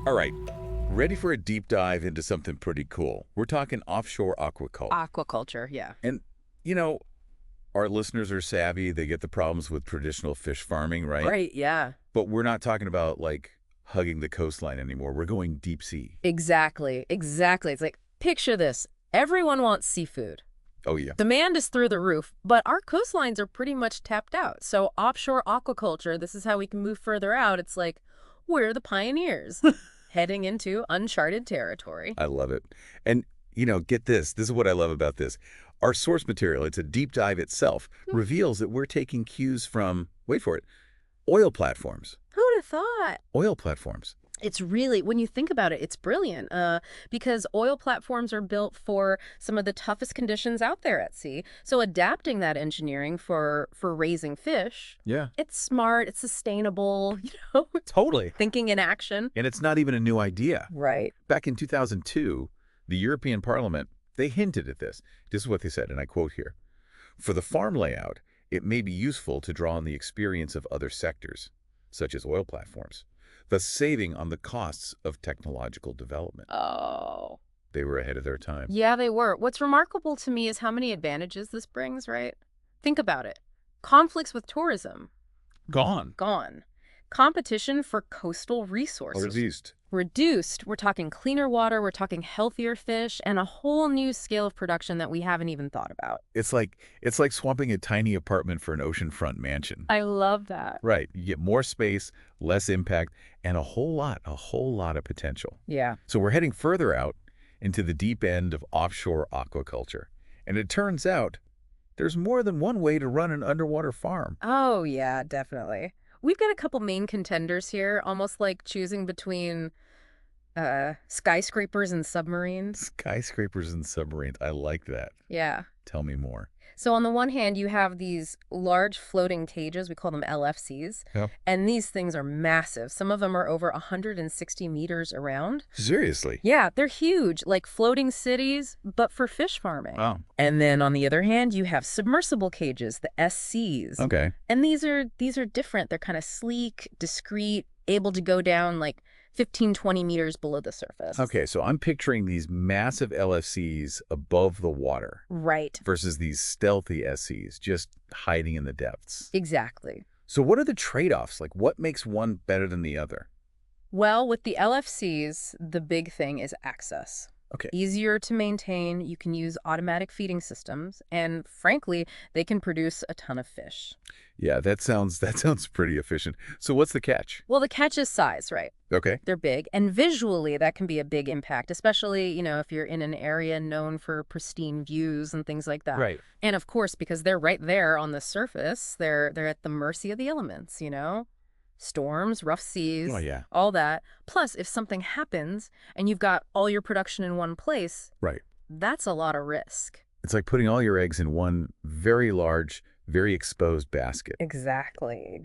All right, ready for a deep dive into something pretty cool. We're talking offshore aquaculture. Aquaculture, yeah. And, you know, our listeners are savvy. They get the problems with traditional fish farming, right? Right, yeah. But we're not talking about, like, hugging the coastline anymore. We're going deep sea. Exactly, exactly. It's like, picture this. Everyone wants seafood. Oh, yeah. Demand is through the roof, but our coastlines are pretty much tapped out. So offshore aquaculture, this is how we can move further out. It's like, we're the pioneers heading into uncharted territory. I love it. And, get this. This is what I love about this. Our source material, it's a deep dive itself, reveals that we're taking cues from, wait for it, oil platforms. Who'd have thought? Oil platforms. It's really, when you think about it, it's brilliant because oil platforms are built for some of the toughest conditions out there at sea. So adapting that engineering for raising fish, Yeah. it's smart, it's sustainable, it's Totally. thinking in action. And it's not even a new idea. Right. Back in 2002, the European Parliament, they hinted at this. This is what they said, and I quote here. For the farm layout, it may be useful to draw on the experience of other sectors, such as oil platforms, thus saving on the costs of technological development. Oh. They were ahead of their time. Yeah, they were. What's remarkable to me is how many advantages this brings, right? Think about it. Conflicts with tourism, Gone. gone. Competition for coastal resources. Or at least. Reduced. We're talking cleaner water, we're talking healthier fish, and a whole new scale of production that we haven't even thought about. It's like swapping a tiny apartment for an oceanfront mansion. I love that. Right. You get more space, less impact, and a whole lot of potential. Yeah. So we're heading further out into the deep end of offshore aquaculture. And it turns out there's more than one way to run an underwater farm. Oh, yeah, definitely. We've got a couple main contenders here, almost like choosing between skyscrapers and submarines. Skyscrapers and submarines. I like that. Yeah. Tell me more. So on the one hand, you have these large floating cages, we call them LFCs, Yeah. and these things are massive. Some of them are over 160 meters around. Seriously? Yeah, they're huge, like floating cities, but for fish farming. Wow. And then on the other hand, you have submersible cages, the SCs. Okay. And these are different. They're kind of sleek, discreet, able to go down like 15, 20 meters below the surface. Okay, so I'm picturing these massive LFCs above the water Right. versus these stealthy SCs just hiding in the depths. Exactly. So what are the trade-offs? Like, what makes one better than the other? Well, with the LFCs, the big thing is access. Okay. Easier to maintain, you can use automatic feeding systems, and frankly, they can produce a ton of fish. Yeah, that sounds pretty efficient. So what's the catch? Well, the catch is size, right? Okay. They're big, and visually that can be a big impact, especially, if you're in an area known for pristine views and things like that. Right. And of course, because they're right there on the surface, they're at the mercy of the elements, Storms, rough seas, Oh, yeah. all that. Plus, if something happens and you've got all your production in one place, Right. that's a lot of risk. It's like putting all your eggs in one very large, very exposed basket. Exactly.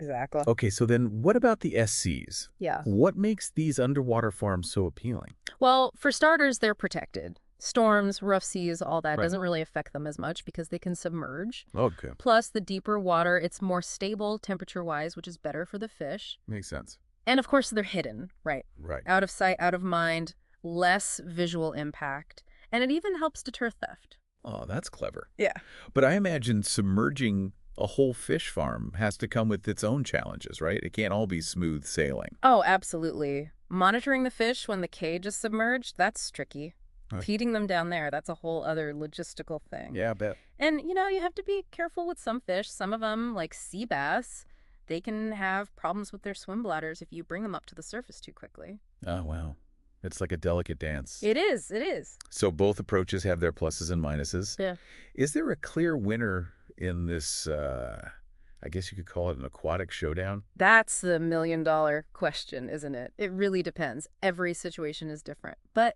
Okay, so then what about the SCs? Yeah. What makes these underwater farms so appealing? Well, for starters, they're protected. Storms, rough seas, all that Right. doesn't really affect them as much because they can submerge. Okay. Plus, the deeper water, it's more stable temperature-wise, which is better for the fish. Makes sense. And of course, they're hidden, right? Right. Out of sight, out of mind, less visual impact. And it even helps deter theft. Oh, that's clever. Yeah. But I imagine submerging a whole fish farm has to come with its own challenges, right? It can't all be smooth sailing. Oh, absolutely. Monitoring the fish when the cage is submerged, that's tricky. Okay. Feeding them down there, that's a whole other logistical thing. Yeah, I bet. And, you have to be careful with some fish. Some of them, like sea bass, they can have problems with their swim bladders if you bring them up to the surface too quickly. Oh, wow. It's like a delicate dance. It is. So both approaches have their pluses and minuses. Yeah. Is there a clear winner in this, I guess you could call it an aquatic showdown? That's the million-dollar question, isn't it? It really depends. Every situation is different. But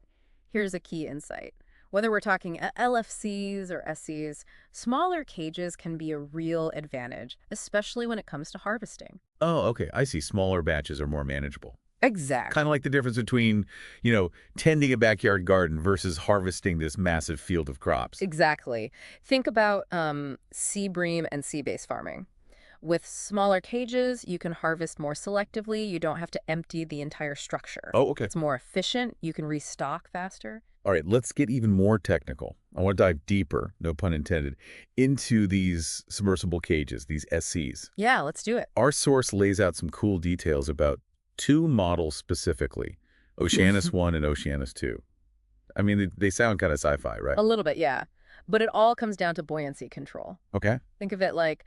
here's a key insight. Whether we're talking LFCs or SCs, smaller cages can be a real advantage, especially when it comes to harvesting. Oh, okay. I see. Smaller batches are more manageable. Exactly. Kind of like the difference between, tending a backyard garden versus harvesting this massive field of crops. Exactly. Think about sea bream and sea bass farming. With smaller cages, you can harvest more selectively. You don't have to empty the entire structure. Oh, okay. It's more efficient. You can restock faster. All right, let's get even more technical. I want to dive deeper, no pun intended, into these submersible cages, these SCs. Yeah, let's do it. Our source lays out some cool details about two models specifically, Oceanus 1 and Oceanus 2. I mean, they sound kind of sci-fi, right? A little bit, yeah. But it all comes down to buoyancy control. Okay. Think of it like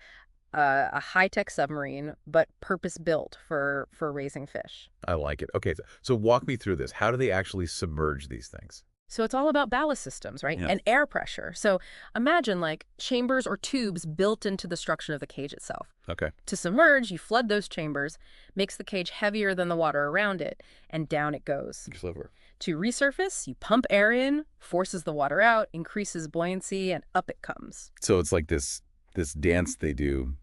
a high-tech submarine, but purpose-built for raising fish. I like it. Okay, so walk me through this. How do they actually submerge these things? So it's all about ballast systems, right? Yeah. And air pressure. So imagine like chambers or tubes built into the structure of the cage itself. Okay. To submerge, you flood those chambers, makes the cage heavier than the water around it, and down it goes. Clever. To resurface, you pump air in, forces the water out, increases buoyancy, and up it comes. So it's like this dance they do,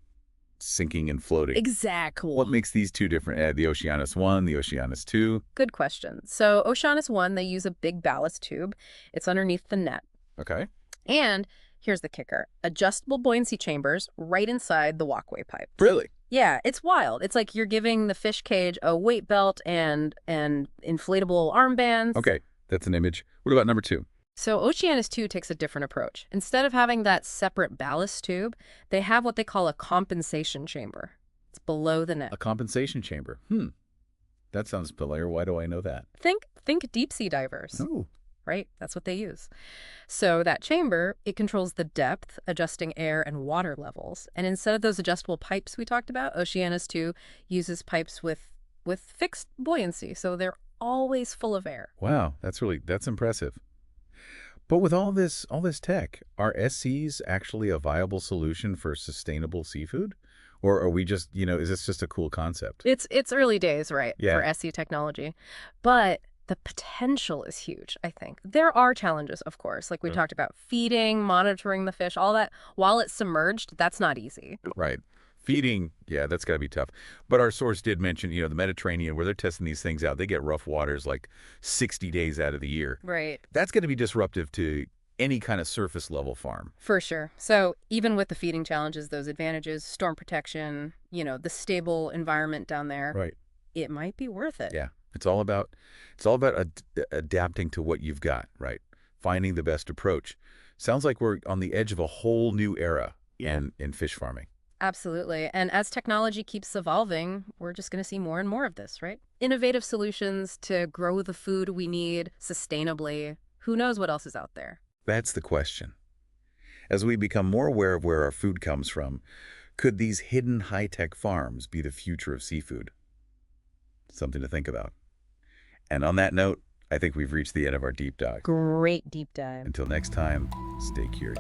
sinking and floating. Exactly. What makes these two different? The Oceanus 1, the Oceanus 2? Good question. So Oceanus 1, they use a big ballast tube. It's underneath the net. Okay. And here's the kicker. Adjustable buoyancy chambers right inside the walkway pipe. Really? Yeah, it's wild. It's like you're giving the fish cage a weight belt and inflatable armbands. Okay, that's an image. What about number 2? So Oceanus 2 takes a different approach. Instead of having that separate ballast tube, they have what they call a compensation chamber. It's below the net. A compensation chamber. That sounds familiar. Why do I know that? Think deep sea divers. Oh. Right? That's what they use. So that chamber, it controls the depth, adjusting air and water levels. And instead of those adjustable pipes we talked about, Oceanus 2 uses pipes with fixed buoyancy. So they're always full of air. Wow, that's impressive. But with all this tech, are SCs actually a viable solution for sustainable seafood? Or are we just, is this just a cool concept? It's early days, right, Yeah. for SC technology. But the potential is huge, I think. There are challenges, of course, like we talked about feeding, monitoring the fish, all that. While it's submerged, that's not easy. Right. Feeding, yeah, that's got to be tough. But our source did mention, the Mediterranean, where they're testing these things out, they get rough waters like 60 days out of the year. Right. That's going to be disruptive to any kind of surface level farm. For sure. So even with the feeding challenges, those advantages, storm protection, the stable environment down there, Right. it might be worth it. Yeah. It's all about adapting to what you've got, right? Finding the best approach. Sounds like we're on the edge of a whole new era in fish farming. Absolutely. And as technology keeps evolving, we're just going to see more and more of this, right? Innovative solutions to grow the food we need sustainably. Who knows what else is out there? That's the question. As we become more aware of where our food comes from, could these hidden high-tech farms be the future of seafood? Something to think about. And on that note, I think we've reached the end of our deep dive. Great deep dive. Until next time, stay curious.